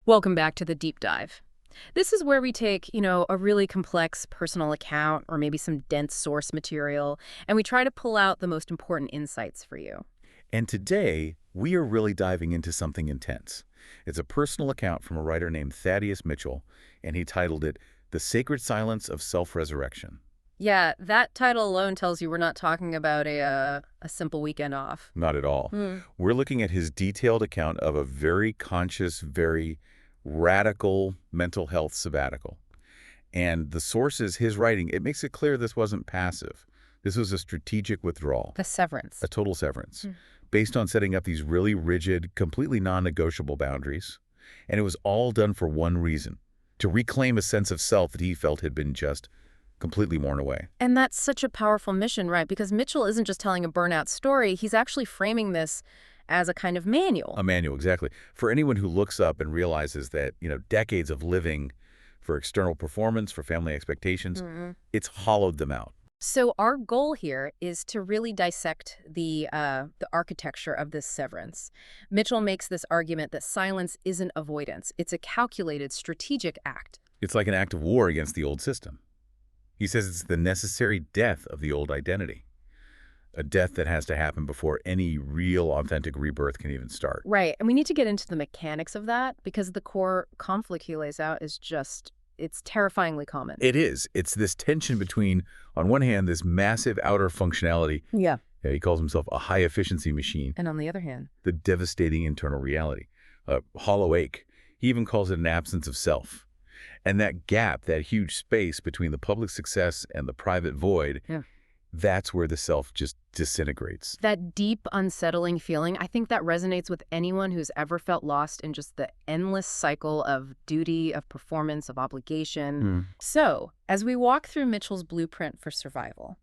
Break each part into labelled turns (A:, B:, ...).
A: Welcome back to the deep dive. This is where we take, a really complex personal account or maybe some dense source material, and we try to pull out the most important insights for you.
B: And today, we are really diving into something intense. It's a personal account from a writer named Thaddeus Mitchell, and he titled it The Sacred Silence of Self-Resurrection.
A: Yeah, that title alone tells you we're not talking about a simple weekend off.
B: Not at all. We're looking at his detailed account of a very conscious, very radical mental health sabbatical. And the sources, his writing, it makes it clear this wasn't passive. This was a strategic withdrawal,
A: The severance.
B: a total severance, based on setting up these really rigid, completely non-negotiable boundaries. And it was all done for one reason, to reclaim a sense of self that he felt had been just completely worn away.
A: And that's such a powerful mission, right? Because Mitchell isn't just telling a burnout story, he's actually framing this as a kind of manual.
B: A manual, exactly. For anyone who looks up and realizes that, decades of living for external performance, for family expectations, it's hollowed them out.
A: So our goal here is to really dissect the architecture of this severance. Mitchell makes this argument that silence isn't avoidance. It's a calculated, strategic act.
B: It's like an act of war against the old system. He says it's the necessary death of the old identity, a death that has to happen before any real, authentic rebirth can even start.
A: Right, and we need to get into the mechanics of that because the core conflict he lays out is it's terrifyingly common.
B: It is. It's this tension between, on one hand, this massive outer functionality.
A: Yeah.
B: He calls himself a high-efficiency machine.
A: And on the other hand,
B: The devastating internal reality, a hollow ache. He even calls it an absence of self. And that gap, that huge space between the public success and the private void, that's where the self just disintegrates.
A: that deep, unsettling feeling, I think that resonates with anyone who's ever felt lost in just the endless cycle of duty, of performance, of obligation. So, as we walk through Mitchell's blueprint for survival,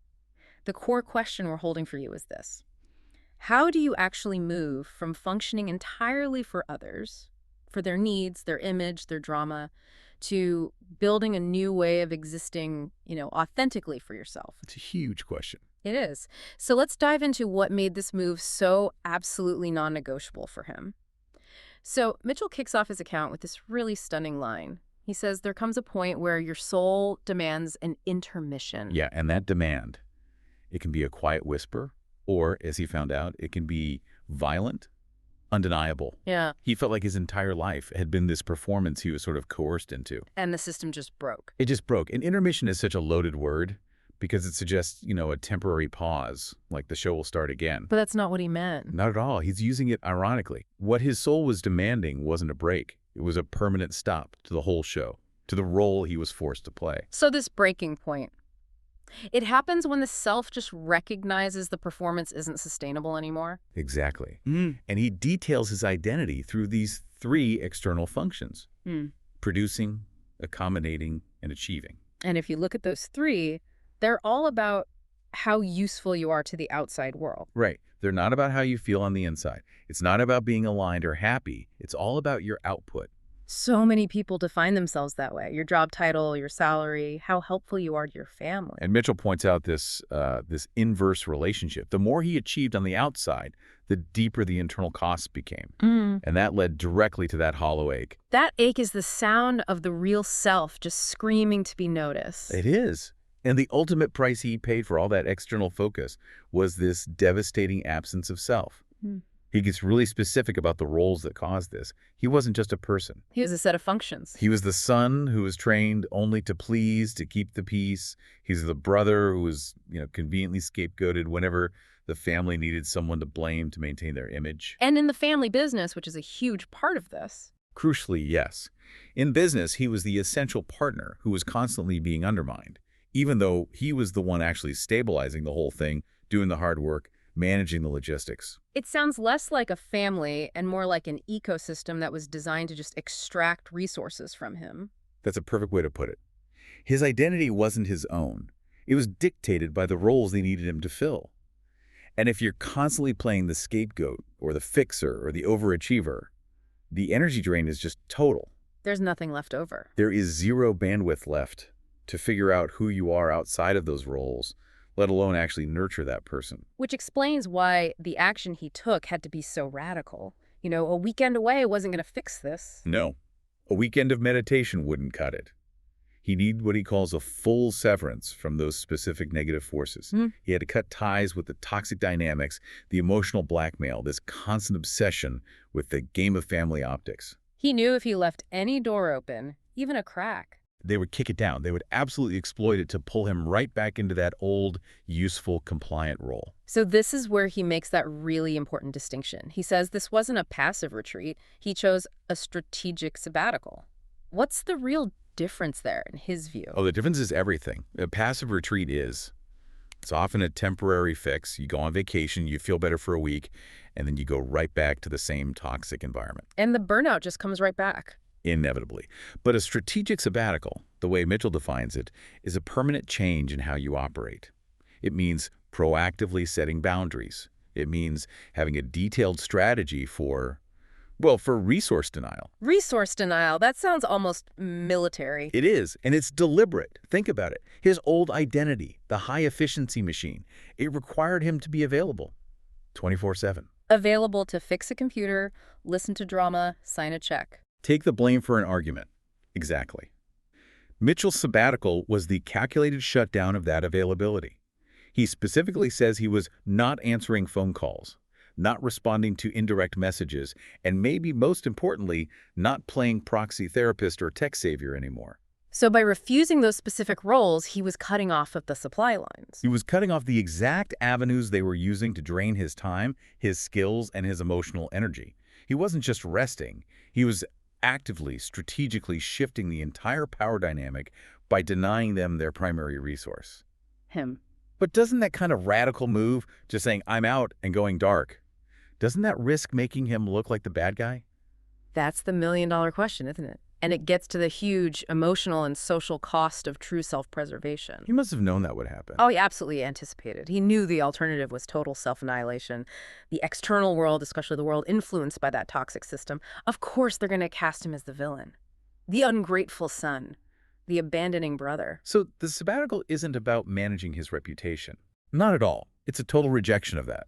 A: the core question we're holding for you is this. How do you actually move from functioning entirely for others, for their needs, their image, their drama, to building a new way of existing, authentically for yourself?
B: It's a huge question.
A: It is. So let's dive into what made this move so absolutely non-negotiable for him. So Mitchell kicks off his account with this really stunning line. He says, there comes a point where your soul demands an intermission.
B: Yeah, and that demand, it can be a quiet whisper, or, as he found out, it can be violent, undeniable.
A: Yeah.
B: He felt like his entire life had been this performance he was sort of coerced into.
A: And the system just broke.
B: It just broke. And intermission is such a loaded word because it suggests, a temporary pause, like the show will start again.
A: But that's not what he meant.
B: Not at all. He's using it ironically. What his soul was demanding wasn't a break. It was a permanent stop to the whole show, to the role he was forced to play.
A: So this breaking point, it happens when the self just recognizes the performance isn't sustainable anymore.
B: Exactly. And he details his identity through these three external functions: producing, accommodating, and achieving.
A: And if you look at those three, they're all about how useful you are to the outside world.
B: Right. They're not about how you feel on the inside. It's not about being aligned or happy. It's all about your output.
A: So many people define themselves that way. Your job title, your salary, how helpful you are to your family.
B: And Mitchell points out this inverse relationship. The more he achieved on the outside, the deeper the internal costs became. And that led directly to that hollow ache.
A: That ache is the sound of the real self just screaming to be noticed.
B: It is. And the ultimate price he paid for all that external focus was this devastating absence of self. He gets really specific about the roles that caused this. He wasn't just a person.
A: He was a set of functions.
B: He was the son who was trained only to please, to keep the peace. He's the brother who was, conveniently scapegoated whenever the family needed someone to blame to maintain their image.
A: And in the family business, which is a huge part of this.
B: Crucially, yes. In business, he was the essential partner who was constantly being undermined, even though he was the one actually stabilizing the whole thing, doing the hard work, managing the logistics.
A: It sounds less like a family and more like an ecosystem that was designed to just extract resources from him.
B: That's a perfect way to put it. His identity wasn't his own. It was dictated by the roles they needed him to fill. And if you're constantly playing the scapegoat or the fixer or the overachiever, the energy drain is just total.
A: There's nothing left over.
B: There is zero bandwidth left to figure out who you are outside of those roles, let alone actually nurture that person.
A: Which explains why the action he took had to be so radical. A weekend away wasn't going to fix this.
B: No. A weekend of meditation wouldn't cut it. He needed what he calls a full severance from those specific negative forces.
A: Hmm.
B: He had to cut ties with the toxic dynamics, the emotional blackmail, this constant obsession with the game of family optics.
A: He knew if he left any door open, even a crack.
B: They would kick it down. They would absolutely exploit it to pull him right back into that old, useful, compliant role.
A: So this is where he makes that really important distinction. He says this wasn't a passive retreat. He chose a strategic sabbatical. What's the real difference there in his view?
B: Oh, the difference is everything. A passive retreat it's often a temporary fix. You go on vacation, you feel better for a week, and then you go right back to the same toxic environment.
A: And the burnout just comes right back.
B: Inevitably. But a strategic sabbatical, the way Mitchell defines it, is a permanent change in how you operate. It means proactively setting boundaries. It means having a detailed strategy for resource denial.
A: Resource denial, that sounds almost military.
B: It is, and it's deliberate. Think about it. His old identity, the high-efficiency machine, it required him to be available 24/7.
A: Available to fix a computer, listen to drama, sign a check.
B: Take the blame for an argument. Exactly. Mitchell's sabbatical was the calculated shutdown of that availability. He specifically says he was not answering phone calls, not responding to indirect messages, and maybe most importantly, not playing proxy therapist or tech savior anymore.
A: So by refusing those specific roles, he was cutting off of the supply lines.
B: He was cutting off the exact avenues they were using to drain his time, his skills, and his emotional energy. He wasn't just resting. He was actively, strategically shifting the entire power dynamic by denying them their primary resource.
A: Him.
B: But doesn't that kind of radical move, just saying, I'm out and going dark, doesn't that risk making him look like the bad guy?
A: That's the million-dollar question, isn't it? And it gets to the huge emotional and social cost of true self-preservation.
B: He must have known that would happen.
A: Oh, he absolutely anticipated. He knew the alternative was total self-annihilation. The external world, especially the world influenced by that toxic system, of course they're going to cast him as the villain. The ungrateful son. The abandoning brother.
B: So the sabbatical isn't about managing his reputation. Not at all. It's a total rejection of that.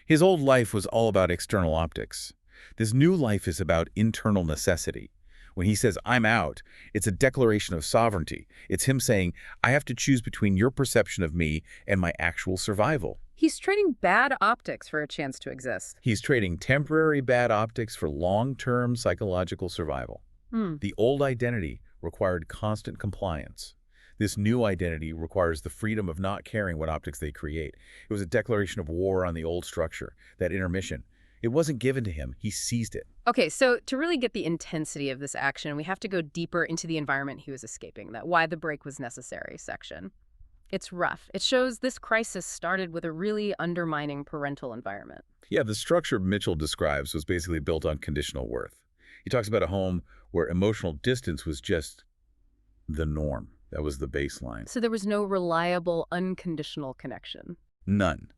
B: His old life was all about external optics. This new life is about internal necessity. When he says, I'm out, it's a declaration of sovereignty. It's him saying, I have to choose between your perception of me and my actual survival.
A: He's trading bad optics for a chance to exist.
B: He's trading temporary bad optics for long-term psychological survival. The old identity required constant compliance. This new identity requires the freedom of not caring what optics they create. It was a declaration of war on the old structure, that intermission. It wasn't given to him. He seized it.
A: Okay, so to really get the intensity of this action, we have to go deeper into the environment he was escaping, that why the break was necessary section. It's rough. It shows this crisis started with a really undermining parental environment.
B: Yeah, the structure Mitchell describes was basically built on conditional worth. He talks about a home where emotional distance was just the norm. That was the baseline.
A: So there was no reliable, unconditional connection.
B: None.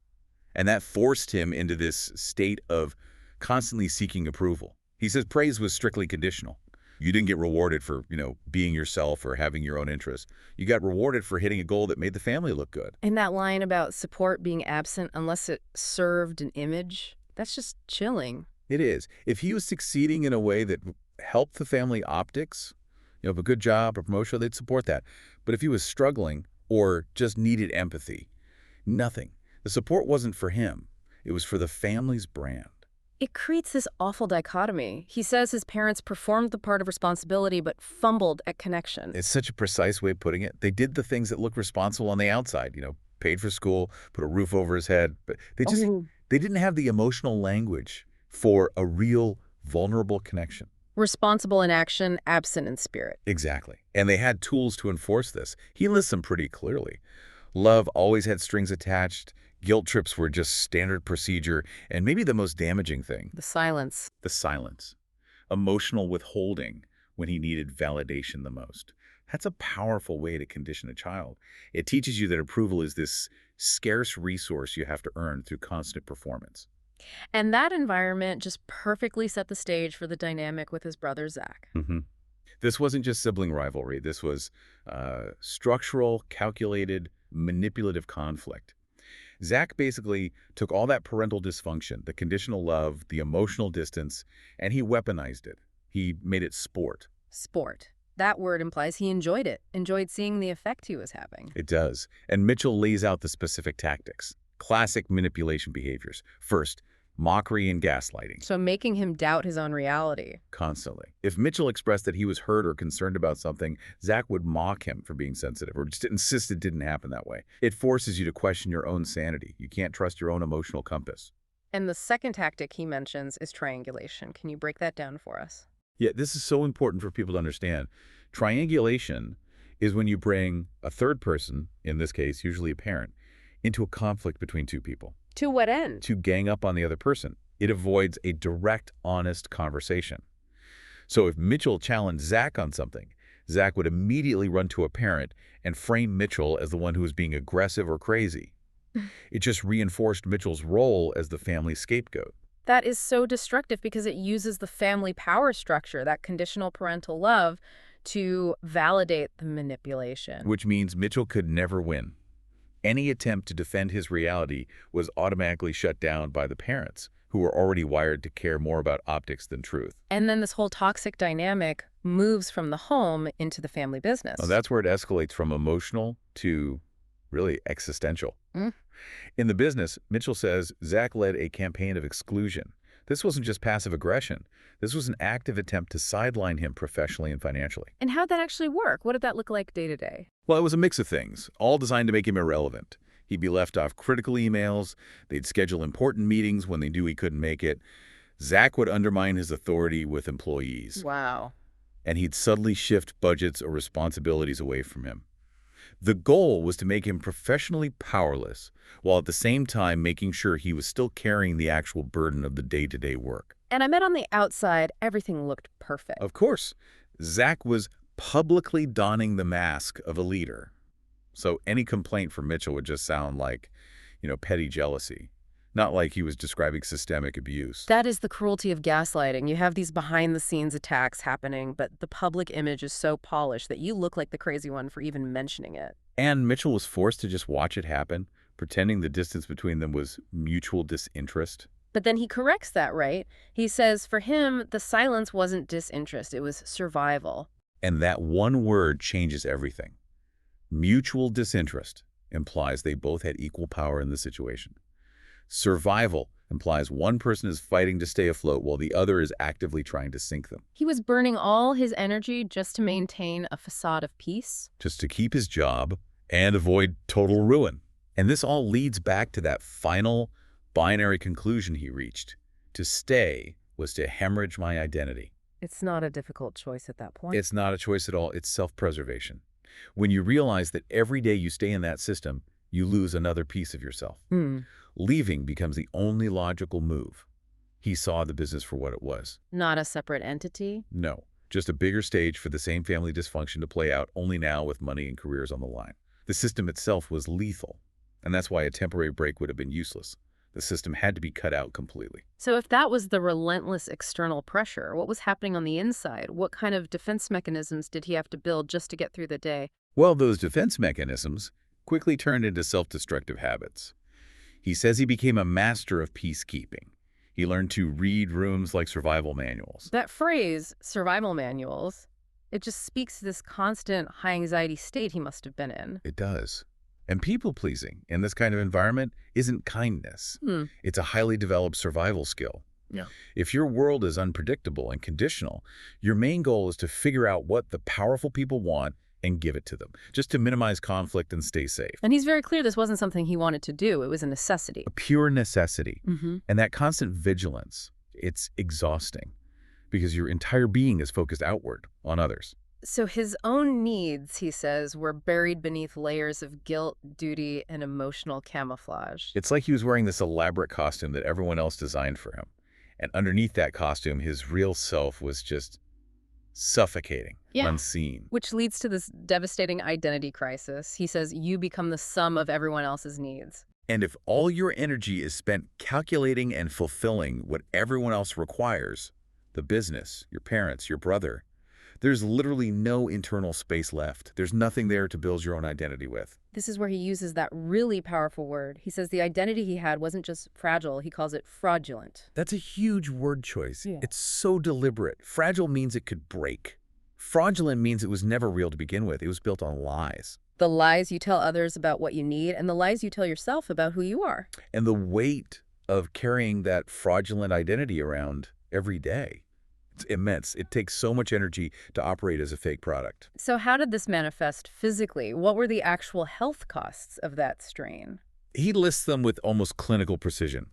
B: And that forced him into this state of constantly seeking approval. He says praise was strictly conditional. You didn't get rewarded for, being yourself or having your own interests. You got rewarded for hitting a goal that made the family look good.
A: And that line about support being absent unless it served an image, that's just chilling.
B: It is. If he was succeeding in a way that helped the family optics, if a good job or promotion, they'd support that. But if he was struggling or just needed empathy, nothing. The support wasn't for him. It was for the family's brand.
A: It creates this awful dichotomy. He says his parents performed the part of responsibility but fumbled at connection.
B: It's such a precise way of putting it. They did the things that look responsible on the outside, paid for school, put a roof over his head, but they didn't have the emotional language for a real vulnerable connection.
A: Responsible in action, absent in spirit.
B: Exactly. And they had tools to enforce this. He lists them pretty clearly. Love always had strings attached. Guilt trips were just standard procedure. And maybe the most damaging thing.
A: The silence.
B: The silence. Emotional withholding when he needed validation the most. That's a powerful way to condition a child. It teaches you that approval is this scarce resource you have to earn through constant performance.
A: And that environment just perfectly set the stage for the dynamic with his brother, Zach.
B: This wasn't just sibling rivalry. This was structural, calculated, manipulative conflict. Zach basically took all that parental dysfunction, the conditional love, the emotional distance, and he weaponized it. He made it sport.
A: Sport. That word implies he enjoyed it, enjoyed seeing the effect he was having.
B: It does. And Mitchell lays out the specific tactics. Classic manipulation behaviors. First, mockery and gaslighting.
A: So making him doubt his own reality.
B: Constantly. If Mitchell expressed that he was hurt or concerned about something, Zach would mock him for being sensitive or just insist it didn't happen that way. It forces you to question your own sanity. You can't trust your own emotional compass.
A: And the second tactic he mentions is triangulation. Can you break that down for us?
B: Yeah, this is so important for people to understand. Triangulation is when you bring a third person, in this case, usually a parent, into a conflict between two people.
A: To what end?
B: To gang up on the other person. It avoids a direct, honest conversation. So if Mitchell challenged Zach on something, Zach would immediately run to a parent and frame Mitchell as the one who was being aggressive or crazy. It just reinforced Mitchell's role as the family scapegoat.
A: That is so destructive because it uses the family power structure, that conditional parental love, to validate the manipulation.
B: Which means Mitchell could never win. Any attempt to defend his reality was automatically shut down by the parents, who were already wired to care more about optics than truth.
A: And then this whole toxic dynamic moves from the home into the family business.
B: Well, that's where it escalates from emotional to really existential. In the business, Mitchell says Zach led a campaign of exclusion. This wasn't just passive aggression. This was an active attempt to sideline him professionally and financially.
A: And how'd that actually work? What did that look like day to day?
B: Well, it was a mix of things, all designed to make him irrelevant. He'd be left off critical emails. They'd schedule important meetings when they knew he couldn't make it. Zach would undermine his authority with employees.
A: Wow.
B: And he'd subtly shift budgets or responsibilities away from him. The goal was to make him professionally powerless, while at the same time making sure he was still carrying the actual burden of the day-to-day work.
A: And I bet on the outside, everything looked perfect.
B: Of course, Zach was publicly donning the mask of a leader. So any complaint from Mitchell would just sound like, petty jealousy. Not like he was describing systemic abuse.
A: That is the cruelty of gaslighting. You have these behind-the-scenes attacks happening, but the public image is so polished that you look like the crazy one for even mentioning it.
B: And Mitchell was forced to just watch it happen, pretending the distance between them was mutual disinterest.
A: But then he corrects that, right? He says for him, the silence wasn't disinterest, it was survival.
B: And that one word changes everything. Mutual disinterest implies they both had equal power in the situation. Survival implies one person is fighting to stay afloat while the other is actively trying to sink them.
A: He was burning all his energy just to maintain a facade of peace.
B: Just to keep his job and avoid total ruin. And this all leads back to that final binary conclusion he reached. To stay was to hemorrhage my identity.
A: It's not a difficult choice at that point.
B: It's not a choice at all. It's self-preservation. When you realize that every day you stay in that system, you lose another piece of yourself. Leaving becomes the only logical move. He saw the business for what it was.
A: Not a separate entity?
B: No, just a bigger stage for the same family dysfunction to play out, only now with money and careers on the line. The system itself was lethal, and that's why a temporary break would have been useless. The system had to be cut out completely.
A: So if that was the relentless external pressure, what was happening on the inside? What kind of defense mechanisms did he have to build just to get through the day?
B: Well, those defense mechanisms quickly turned into self-destructive habits. He says he became a master of peacekeeping. He learned to read rooms like survival manuals.
A: That phrase, survival manuals, it just speaks to this constant high-anxiety state he must have been in.
B: It does. And people-pleasing in this kind of environment isn't kindness. It's a highly developed survival skill.
A: Yeah.
B: If your world is unpredictable and conditional, your main goal is to figure out what the powerful people want and give it to them, just to minimize conflict and stay safe.
A: And he's very clear this wasn't something he wanted to do. It was a necessity.
B: A pure necessity. And that constant vigilance, it's exhausting because your entire being is focused outward on others.
A: So his own needs, he says, were buried beneath layers of guilt, duty, and emotional camouflage.
B: It's like he was wearing this elaborate costume that everyone else designed for him. And underneath that costume, his real self was just suffocating, unseen.
A: Which leads to this devastating identity crisis. He says you become the sum of everyone else's needs.
B: And if all your energy is spent calculating and fulfilling what everyone else requires, the business, your parents, your brother, there's literally no internal space left. There's nothing there to build your own identity with.
A: This is where he uses that really powerful word. He says the identity he had wasn't just fragile, he calls it fraudulent.
B: That's a huge word choice. It's so deliberate. Fragile means it could break. Fraudulent means it was never real to begin with. It was built on lies.
A: The lies you tell others about what you need and the lies you tell yourself about who you are.
B: And the weight of carrying that fraudulent identity around every day, it's immense. It takes so much energy to operate as a fake product.
A: So how did this manifest physically? What were the actual health costs of that strain?
B: He lists them with almost clinical precision.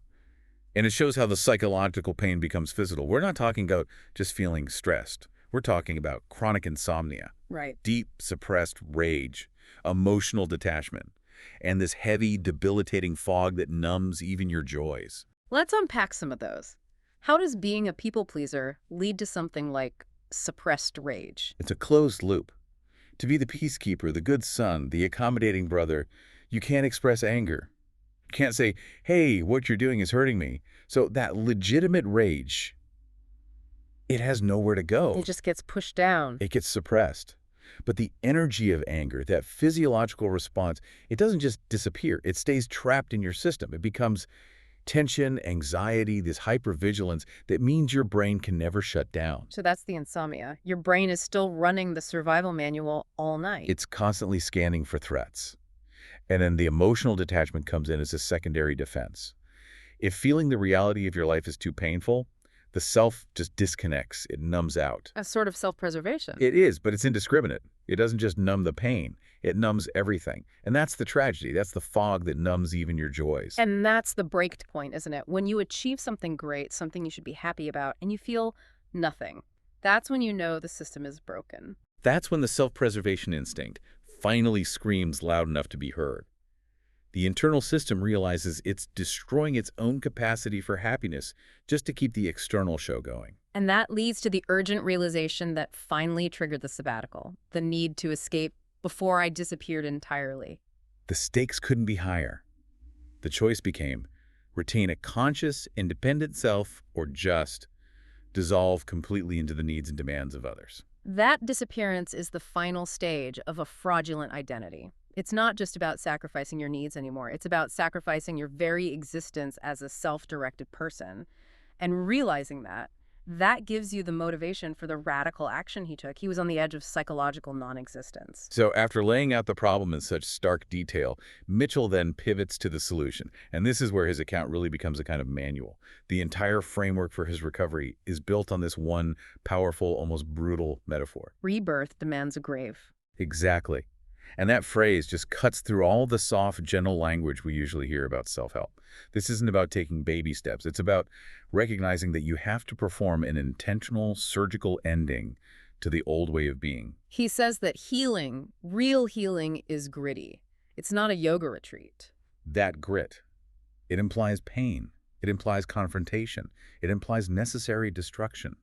B: And it shows how the psychological pain becomes physical. We're not talking about just feeling stressed. We're talking about chronic insomnia,
A: Right.
B: deep suppressed rage, emotional detachment, and this heavy, debilitating fog that numbs even your joys.
A: Let's unpack some of those. How does being a people pleaser lead to something like suppressed rage?
B: It's a closed loop. To be the peacekeeper, the good son, the accommodating brother, you can't express anger. You can't say, hey, what you're doing is hurting me. So that legitimate rage, it has nowhere to go.
A: It just gets pushed down.
B: It gets suppressed. But the energy of anger, that physiological response, it doesn't just disappear. It stays trapped in your system. It becomes tension, anxiety, this hypervigilance that means your brain can never shut down.
A: So that's the insomnia. Your brain is still running the survival manual all night.
B: It's constantly scanning for threats. And then the emotional detachment comes in as a secondary defense. If feeling the reality of your life is too painful, the self just disconnects. It numbs out.
A: A sort of self-preservation.
B: It is, but it's indiscriminate. It doesn't just numb the pain. It numbs everything. And that's the tragedy. That's the fog that numbs even your joys.
A: And that's the break point, isn't it? When you achieve something great, something you should be happy about, and you feel nothing. That's when you know the system is broken.
B: That's when the self-preservation instinct finally screams loud enough to be heard. The internal system realizes it's destroying its own capacity for happiness just to keep the external show going.
A: And that leads to the urgent realization that finally triggered the sabbatical, the need to escape before I disappeared entirely.
B: The stakes couldn't be higher. The choice became retain a conscious, independent self or just dissolve completely into the needs and demands of others.
A: That disappearance is the final stage of a fraudulent identity. It's not just about sacrificing your needs anymore. It's about sacrificing your very existence as a self-directed person. And realizing that gives you the motivation for the radical action he took. He was on the edge of psychological non-existence.
B: So after laying out the problem in such stark detail, Mitchell then pivots to the solution. And this is where his account really becomes a kind of manual. The entire framework for his recovery is built on this one powerful, almost brutal metaphor.
A: Rebirth demands a grave.
B: Exactly. And that phrase just cuts through all the soft, gentle language we usually hear about self-help. This isn't about taking baby steps. It's about recognizing that you have to perform an intentional, surgical ending to the old way of being.
A: He says that healing, real healing, is gritty. It's not a yoga retreat.
B: That grit, it implies pain. It implies confrontation. It implies necessary destruction.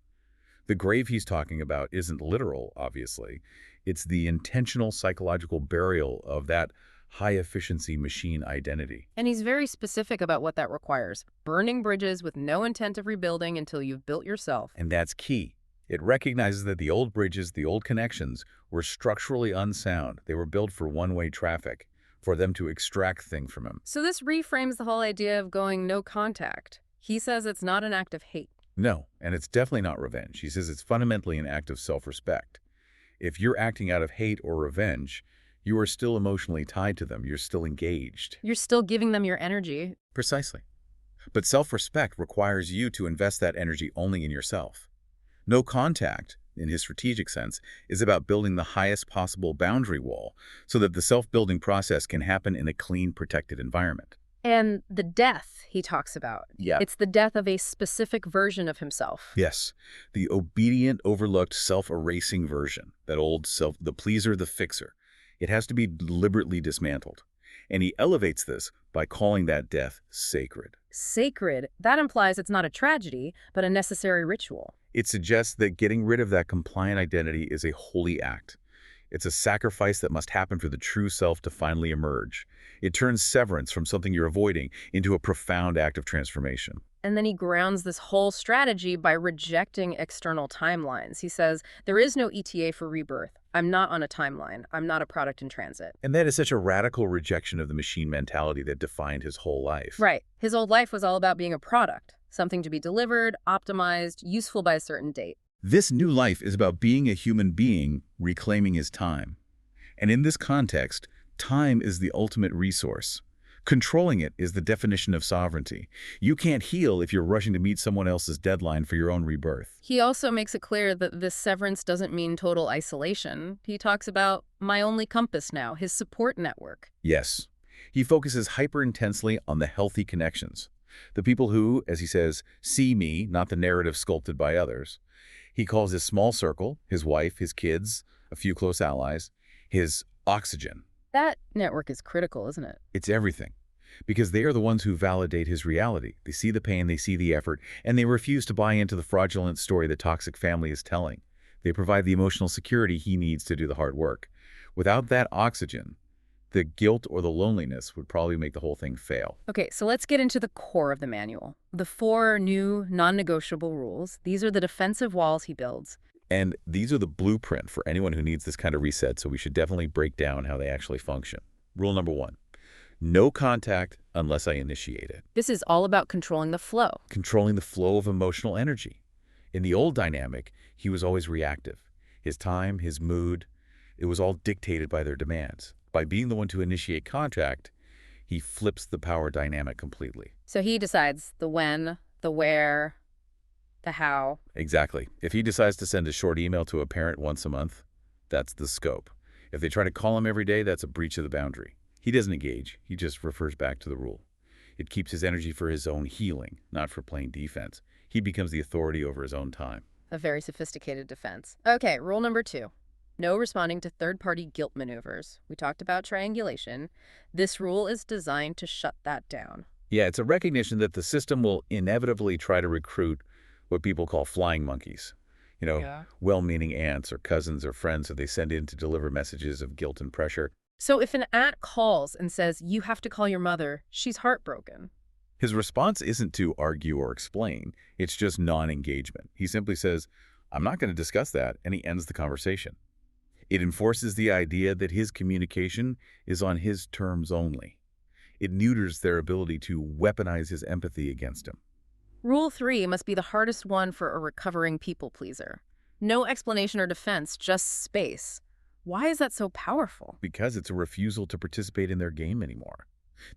B: The grave he's talking about isn't literal, obviously. It's the intentional psychological burial of that high-efficiency machine identity.
A: And he's very specific about what that requires. Burning bridges with no intent of rebuilding until you've built yourself.
B: And that's key. It recognizes that the old bridges, the old connections, were structurally unsound. They were built for one-way traffic, for them to extract things from him.
A: So this reframes the whole idea of going no contact. He says it's not an act of hate.
B: No, and it's definitely not revenge. He says it's fundamentally an act of self-respect. If you're acting out of hate or revenge, you are still emotionally tied to them. You're still engaged.
A: You're still giving them your energy.
B: Precisely. But self-respect requires you to invest that energy only in yourself. No contact, in his strategic sense, is about building the highest possible boundary wall so that the self-building process can happen in a clean, protected environment.
A: And the death he talks about.
B: Yeah.
A: It's the death of a specific version of himself.
B: Yes, the obedient, overlooked, self-erasing version, that old self, the pleaser, the fixer. It has to be deliberately dismantled. And he elevates this by calling that death sacred.
A: Sacred, that implies it's not a tragedy, but a necessary ritual.
B: It suggests that getting rid of that compliant identity is a holy act. It's a sacrifice that must happen for the true self to finally emerge. It turns severance from something you're avoiding into a profound act of transformation.
A: And then he grounds this whole strategy by rejecting external timelines. He says, there is no ETA for rebirth. I'm not on a timeline. I'm not a product in transit.
B: And that is such a radical rejection of the machine mentality that defined his whole life.
A: Right. His old life was all about being a product, something to be delivered, optimized, useful by a certain date.
B: This new life is about being a human being reclaiming his time. And in this context, time is the ultimate resource. Controlling it is the definition of sovereignty. You can't heal if you're rushing to meet someone else's deadline for your own rebirth.
A: He also makes it clear that this severance doesn't mean total isolation. He talks about my only compass now, his support network.
B: Yes, he focuses hyper-intensely on the healthy connections. The people who, as he says, see me, not the narrative sculpted by others. He calls his small circle, his wife, his kids, a few close allies, his oxygen.
A: That network is critical, isn't it?
B: It's everything. Because they are the ones who validate his reality. They see the pain, they see the effort, and they refuse to buy into the fraudulent story the toxic family is telling. They provide the emotional security he needs to do the hard work. Without that oxygen, the guilt or the loneliness would probably make the whole thing fail.
A: Okay, so let's get into the core of the manual. The 4 new non-negotiable rules. These are the defensive walls he builds.
B: And these are the blueprint for anyone who needs this kind of reset, so we should definitely break down how they actually function. Rule number 1, no contact unless I initiate it.
A: This is all about controlling the flow.
B: Controlling the flow of emotional energy. In the old dynamic, he was always reactive. His time, his mood, it was all dictated by their demands. By being the one to initiate contact, he flips the power dynamic completely.
A: So he decides the when, the where, the how.
B: Exactly. If he decides to send a short email to a parent once a month, that's the scope. If they try to call him every day, that's a breach of the boundary. He doesn't engage. He just refers back to the rule. It keeps his energy for his own healing, not for playing defense. He becomes the authority over his own time.
A: A very sophisticated defense. Okay, rule number 2. No responding to third-party guilt maneuvers. We talked about triangulation. This rule is designed to shut that down.
B: Yeah, it's a recognition that the system will inevitably try to recruit what people call flying monkeys. Well-meaning aunts or cousins or friends that they send in to deliver messages of guilt and pressure.
A: So if an aunt calls and says, you have to call your mother, she's heartbroken.
B: His response isn't to argue or explain. It's just non-engagement. He simply says, I'm not going to discuss that, and he ends the conversation. It enforces the idea that his communication is on his terms only. It neuters their ability to weaponize his empathy against him.
A: Rule 3 must be the hardest one for a recovering people pleaser. No explanation or defense, just space. Why is that so powerful?
B: Because it's a refusal to participate in their game anymore.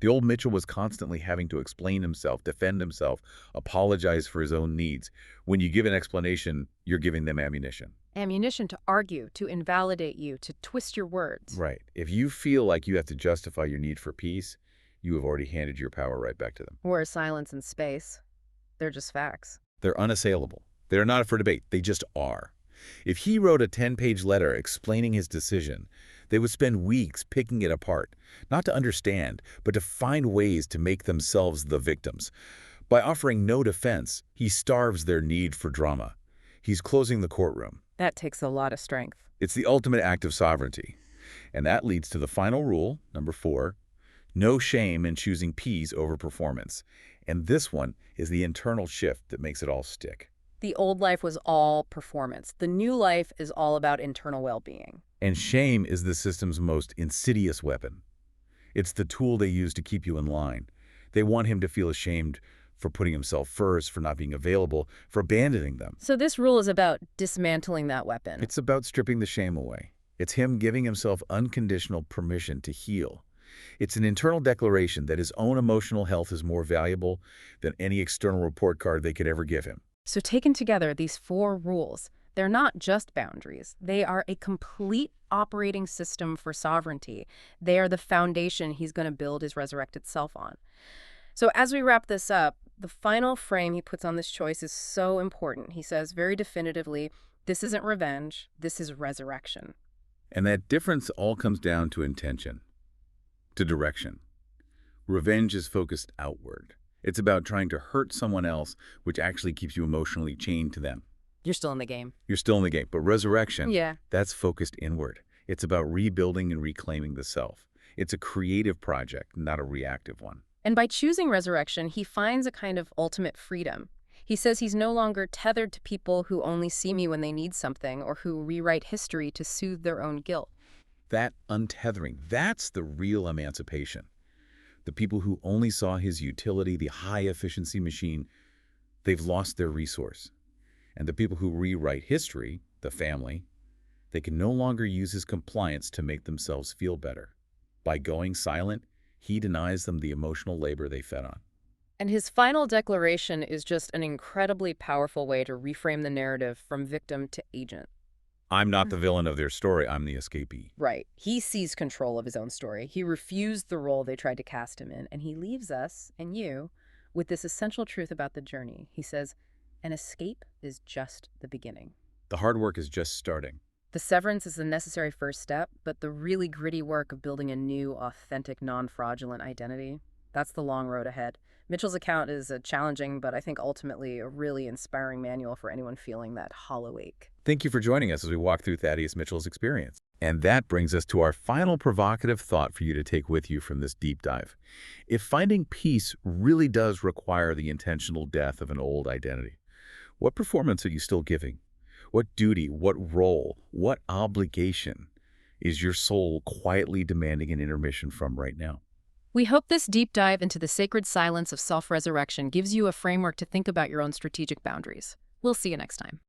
B: The old Mitchell was constantly having to explain himself, defend himself, apologize for his own needs. When you give an explanation, you're giving them ammunition.
A: Ammunition to argue, to invalidate you, to twist your words.
B: Right. If you feel like you have to justify your need for peace, you have already handed your power right back to them.
A: Whereas silence and space, they're just facts.
B: They're unassailable. They're not for debate. They just are. If he wrote a 10-page letter explaining his decision, they would spend weeks picking it apart, not to understand, but to find ways to make themselves the victims. By offering no defense, he starves their need for drama. He's closing the courtroom.
A: That takes a lot of strength.
B: It's the ultimate act of sovereignty. And that leads to the final rule, number 4, no shame in choosing peace over performance. And this one is the internal shift that makes it all stick.
A: The old life was all performance. The new life is all about internal well-being.
B: And shame is the system's most insidious weapon. It's the tool they use to keep you in line. They want him to feel ashamed for putting himself first, for not being available, for abandoning them.
A: So this rule is about dismantling that weapon.
B: It's about stripping the shame away. It's him giving himself unconditional permission to heal. It's an internal declaration that his own emotional health is more valuable than any external report card they could ever give him.
A: So taken together, these 4 rules, they're not just boundaries. They are a complete operating system for sovereignty. They are the foundation he's going to build his resurrected self on. So as we wrap this up, the final frame he puts on this choice is so important. He says very definitively, this isn't revenge, this is resurrection.
B: And that difference all comes down to intention, to direction. Revenge is focused outward. It's about trying to hurt someone else, which actually keeps you emotionally chained to them.
A: You're still in the game.
B: You're still in the game. But resurrection,
A: Yeah.
B: that's focused inward. It's about rebuilding and reclaiming the self. It's a creative project, not a reactive one.
A: And by choosing resurrection, he finds a kind of ultimate freedom. He says he's no longer tethered to people who only see me when they need something or who rewrite history to soothe their own guilt.
B: That untethering, that's the real emancipation. The people who only saw his utility, the high-efficiency machine, they've lost their resource. And the people who rewrite history, the family, they can no longer use his compliance to make themselves feel better. By going silent, he denies them the emotional labor they fed on.
A: And his final declaration is just an incredibly powerful way to reframe the narrative from victim to agent.
B: I'm not the villain of their story, I'm the escapee.
A: Right. He seized control of his own story. He refused the role they tried to cast him in, and he leaves us, and you, with this essential truth about the journey. He says, an escape is just the beginning.
B: The hard work is just starting.
A: The severance is the necessary first step, but the really gritty work of building a new, authentic, non-fraudulent identity, that's the long road ahead. Mitchell's account is a challenging, but I think ultimately a really inspiring manual for anyone feeling that hollow ache.
B: Thank you for joining us as we walk through Thaddeus Mitchell's experience. And that brings us to our final provocative thought for you to take with you from this deep dive. If finding peace really does require the intentional death of an old identity, what performance are you still giving? What duty, what role, what obligation is your soul quietly demanding an intermission from right now?
A: We hope this deep dive into the sacred silence of self-resurrection gives you a framework to think about your own strategic boundaries. We'll see you next time.